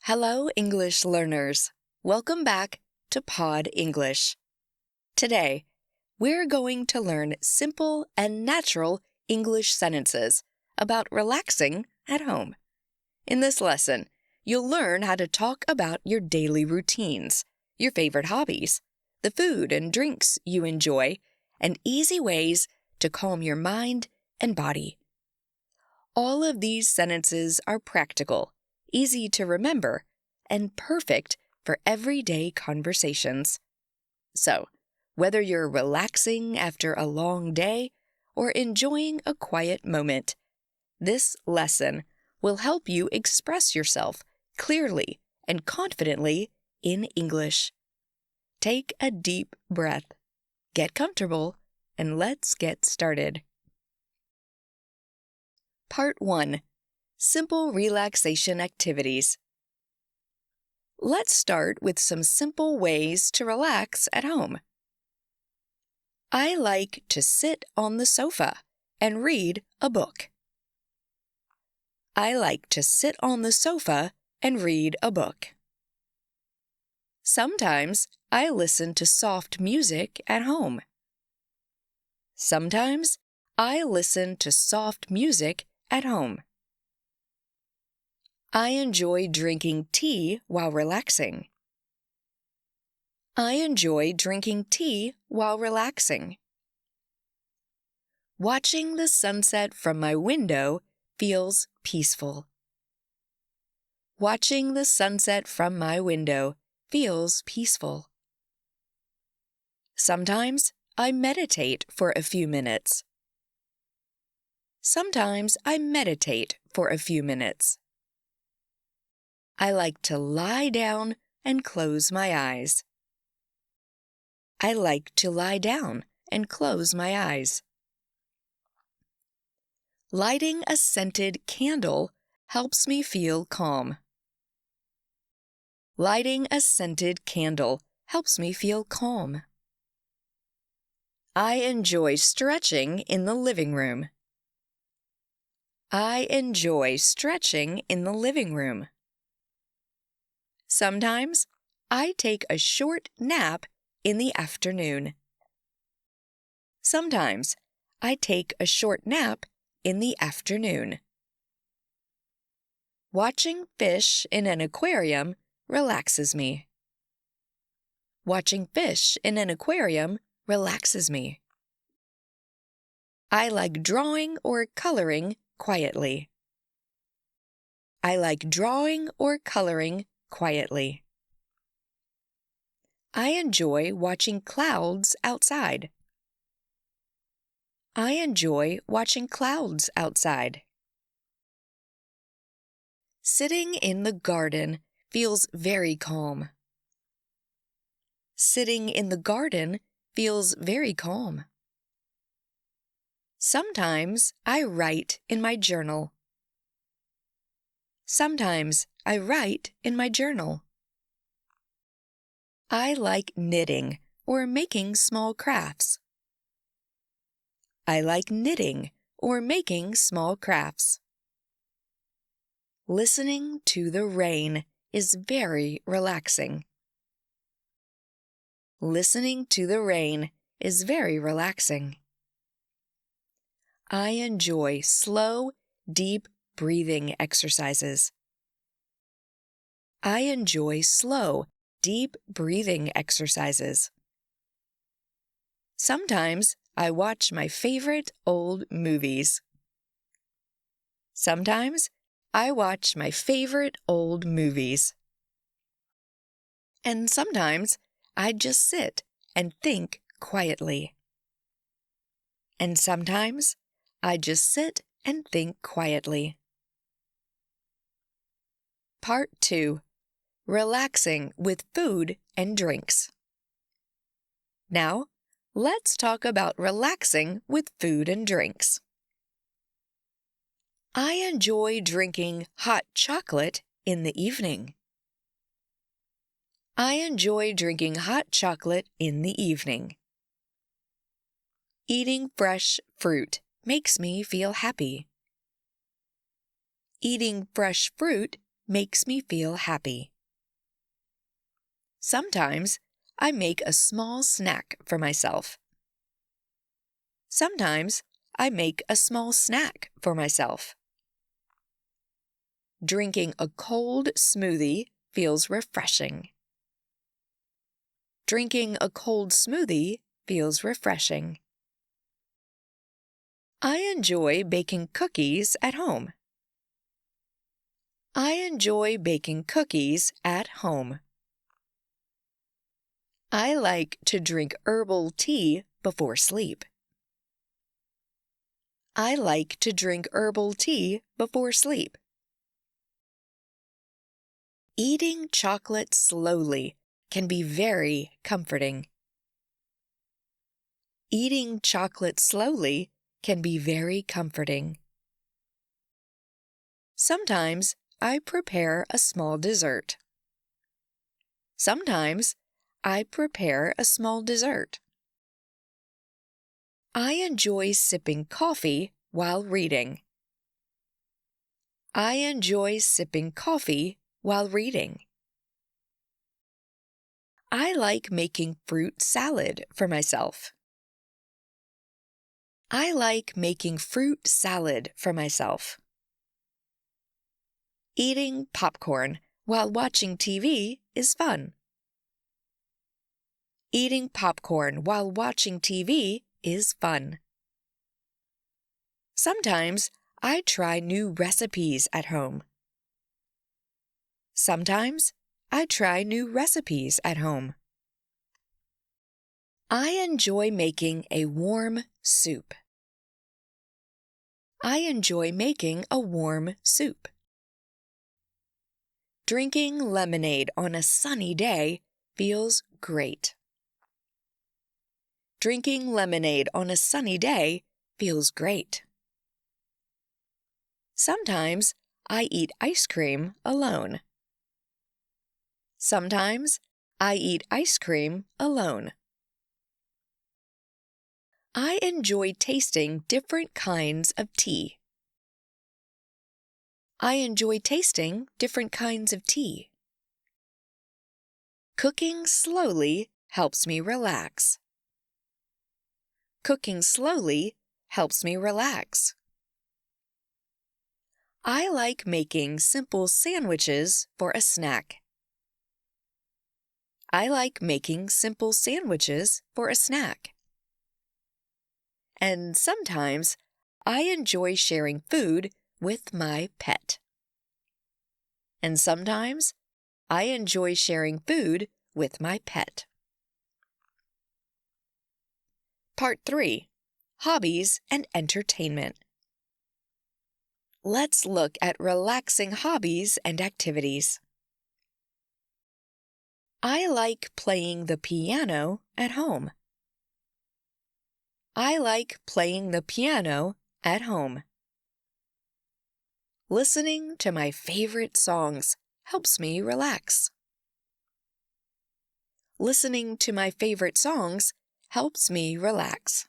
Hello, English learners. Welcome back to PodEnglish. Today, we're going to learn simple and natural English sentences about relaxing at home. In this lesson, you'll learn how to talk about your daily routines, your favorite hobbies, the food and drinks you enjoy, and easy ways to calm your mind and body. All of these sentences are practical, easy to remember, and perfect for everyday conversations. So, whether you're relaxing after a long day or enjoying a quiet moment, this lesson will help you express yourself clearly and confidently in English. Take a deep breath, get comfortable, and let's get started. Part 1. Simple relaxation activities. Let's start with some simple ways to relax at home. I like to sit on the sofa and read a book. I like to sit on the sofa and read a book. Sometimes I listen to soft music at home. Sometimes I listen to soft music at home. I enjoy drinking tea while relaxing. I enjoy drinking tea while relaxing. Watching the sunset from my window feels peaceful. Watching the sunset from my window feels peaceful. Sometimes I meditate for a few minutes. Sometimes I meditate for a few minutes. I like to lie down and close my eyes. I like to lie down and close my eyes. Lighting a scented candle helps me feel calm. Lighting a scented candle helps me feel calm. I enjoy stretching in the living room. I enjoy stretching in the living room. Sometimes I take a short nap in the afternoon. Sometimes I take a short nap in the afternoon. Watching fish in an aquarium relaxes me. Watching fish in an aquarium relaxes me. I like drawing or coloring quietly. I like drawing or coloring quietly. I enjoy watching clouds outside. I enjoy watching clouds outside. Sitting in the garden feels very calm. Sitting in the garden feels very calm. Sometimes I write in my journal. Sometimes I write in my journal. I like knitting or making small crafts. I like knitting or making small crafts. Listening to the rain is very relaxing. Listening to the rain is very relaxing. I enjoy slow, deep breathing exercises. I enjoy slow, deep breathing exercises. Sometimes I watch my favorite old movies. Sometimes I watch my favorite old movies. And sometimes I just sit and think quietly. And sometimes I just sit and think quietly. Part 2. Relaxing with food and drinks. Now, let's talk about relaxing with food and drinks. I enjoy drinking hot chocolate in the evening. I enjoy drinking hot chocolate in the evening. Eating fresh fruit makes me feel happy. Eating fresh fruit makes me feel happy. Sometimes I make a small snack for myself. Sometimes I make a small snack for myself. Drinking a cold smoothie feels refreshing. Drinking a cold smoothie feels refreshing. I enjoy baking cookies at home. I enjoy baking cookies at home. I like to drink herbal tea before sleep. I like to drink herbal tea before sleep. Eating chocolate slowly can be very comforting. Eating chocolate slowly can be very comforting. Sometimes I prepare a small dessert. Sometimes I prepare a small dessert. I enjoy sipping coffee while reading. I enjoy sipping coffee while reading. I like making fruit salad for myself. I like making fruit salad for myself. Eating popcorn while watching TV is fun. Eating popcorn while watching TV is fun. Sometimes I try new recipes at home. Sometimes I try new recipes at home. I enjoy making a warm soup. I enjoy making a warm soup. Drinking lemonade on a sunny day feels great. Drinking lemonade on a sunny day feels great. Sometimes I eat ice cream alone. Sometimes I eat ice cream alone. I enjoy tasting different kinds of tea. I enjoy tasting different kinds of tea. Cooking slowly helps me relax. Cooking slowly helps me relax. I like making simple sandwiches for a snack. I like making simple sandwiches for a snack. And sometimes I enjoy sharing food with my pet. And sometimes I enjoy sharing food with my pet. Part 3. Hobbies and Entertainment. Let's look at relaxing hobbies and activities. I like playing the piano at home. I like playing the piano at home. Listening to my favorite songs helps me relax. Listening to my favorite songs helps me relax.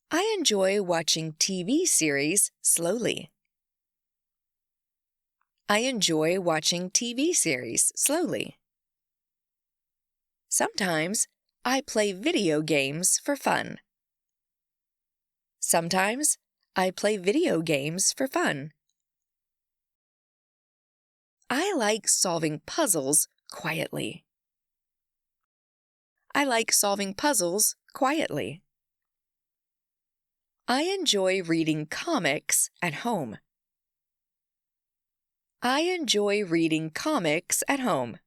I enjoy watching TV series slowly. I enjoy watching TV series slowly. Sometimes I play video games for fun. Sometimes I play video games for fun. I like solving puzzles quietly. I like solving puzzles quietly. I enjoy reading comics at home. I enjoy reading comics at home.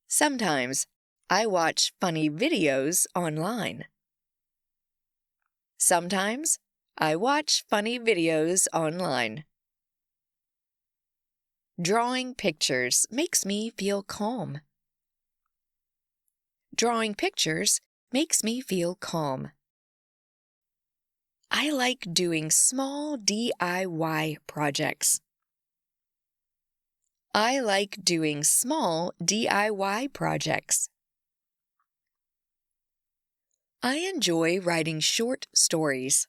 Sometimes I watch funny videos online. Sometimes I watch funny videos online. Drawing pictures makes me feel calm. Drawing pictures makes me feel calm. I like doing small DIY projects. I like doing small DIY projects. I enjoy writing short stories.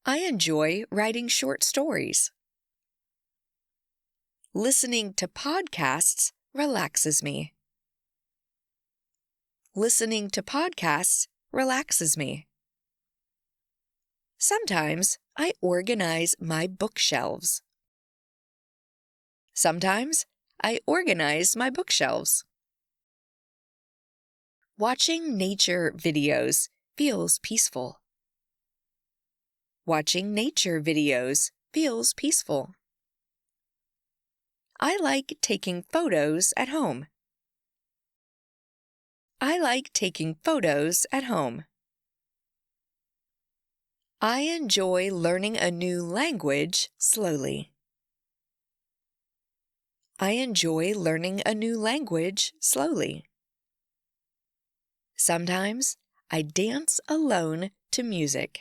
I enjoy writing short stories. Listening to podcasts relaxes me. Listening to podcasts relaxes me. Sometimes I organize my bookshelves. Sometimes I organize my bookshelves. Watching nature videos feels peaceful. Watching nature videos feels peaceful. I like taking photos at home. I like taking photos at home. I enjoy learning a new language slowly. I enjoy learning a new language slowly. Sometimes I dance alone to music.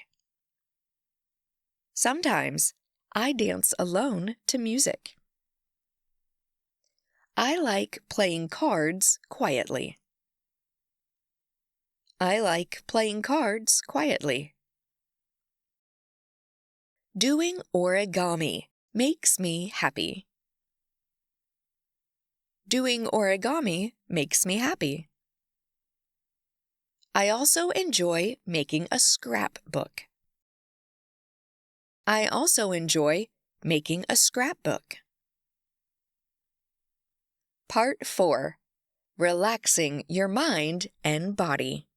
Sometimes I dance alone to music. I like playing cards quietly. I like playing cards quietly. Doing origami makes me happy. Doing origami makes me happy. I also enjoy making a scrapbook. I also enjoy making a scrapbook. Part 4. Relaxing your mind and body.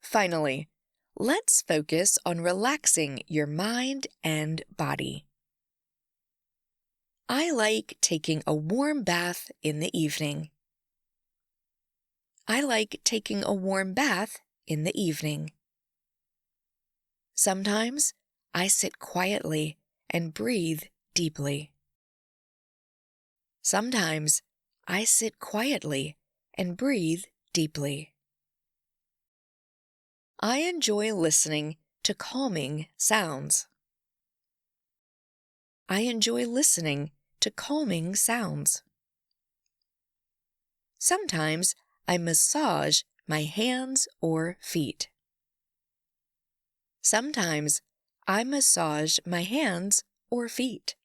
Finally, let's focus on relaxing your mind and body. I like taking a warm bath in the evening. I like taking a warm bath in the evening. Sometimes I sit quietly and breathe deeply. Sometimes I sit quietly and breathe deeply. I enjoy listening to calming sounds. I enjoy listening to calming sounds. Sometimes I massage my hands or feet. Sometimes I massage my hands or feet.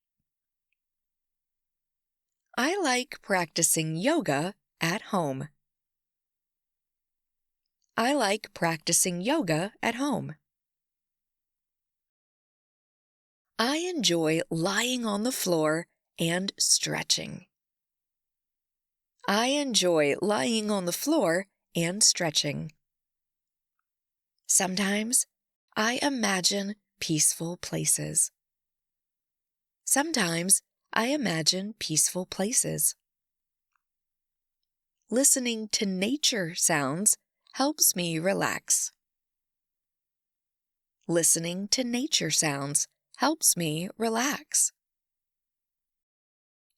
I like practicing yoga at home. I like practicing yoga at home. I enjoy lying on the floor and stretching. I enjoy lying on the floor and stretching. Sometimes I imagine peaceful places. Sometimes I imagine peaceful places. Listening to nature sounds helps me relax. Listening to nature sounds helps me relax.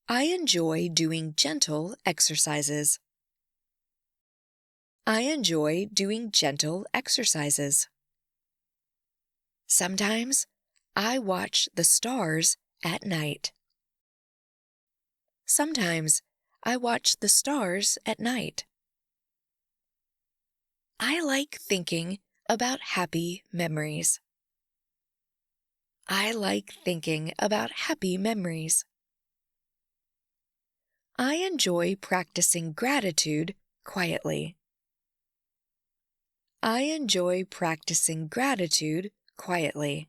I enjoy doing gentle exercises. I enjoy doing gentle exercises. Sometimes I watch the stars at night. Sometimes I watch the stars at night. I like thinking about happy memories. I like thinking about happy memories. I enjoy practicing gratitude quietly. I enjoy practicing gratitude quietly.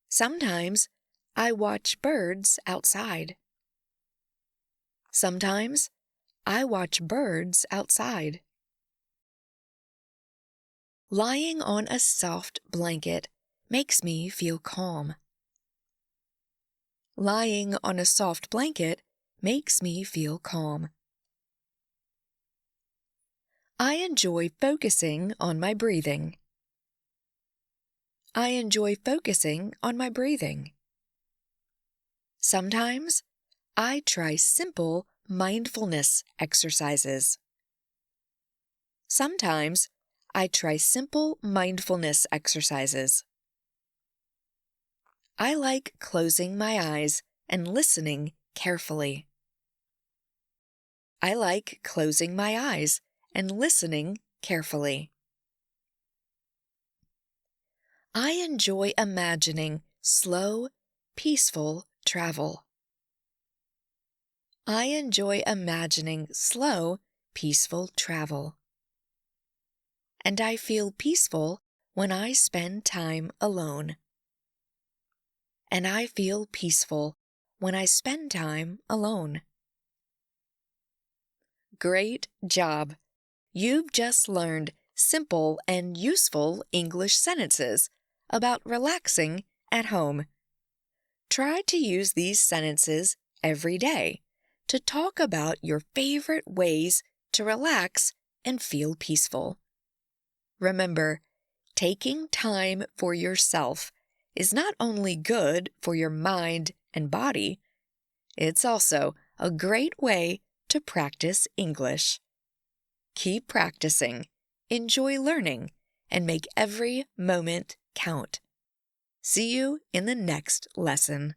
Sometimes I watch birds outside. Sometimes I watch birds outside. Lying on a soft blanket makes me feel calm. Lying on a soft blanket makes me feel calm. I enjoy focusing on my breathing. I enjoy focusing on my breathing. Sometimes I try simple mindfulness exercises. Sometimes I try simple mindfulness exercises. I like closing my eyes and listening carefully. I like closing my eyes and listening carefully. I enjoy imagining slow, peaceful travel. I enjoy imagining slow, peaceful travel. And I feel peaceful when I spend time alone. And I feel peaceful when I spend time alone. Great job! You've just learned simple and useful English sentences about relaxing at home. Try to use these sentences every day to talk about your favorite ways to relax and feel peaceful. Remember, taking time for yourself is not only good for your mind and body, it's also a great way to practice English. Keep practicing, enjoy learning, and make every moment count. See you in the next lesson.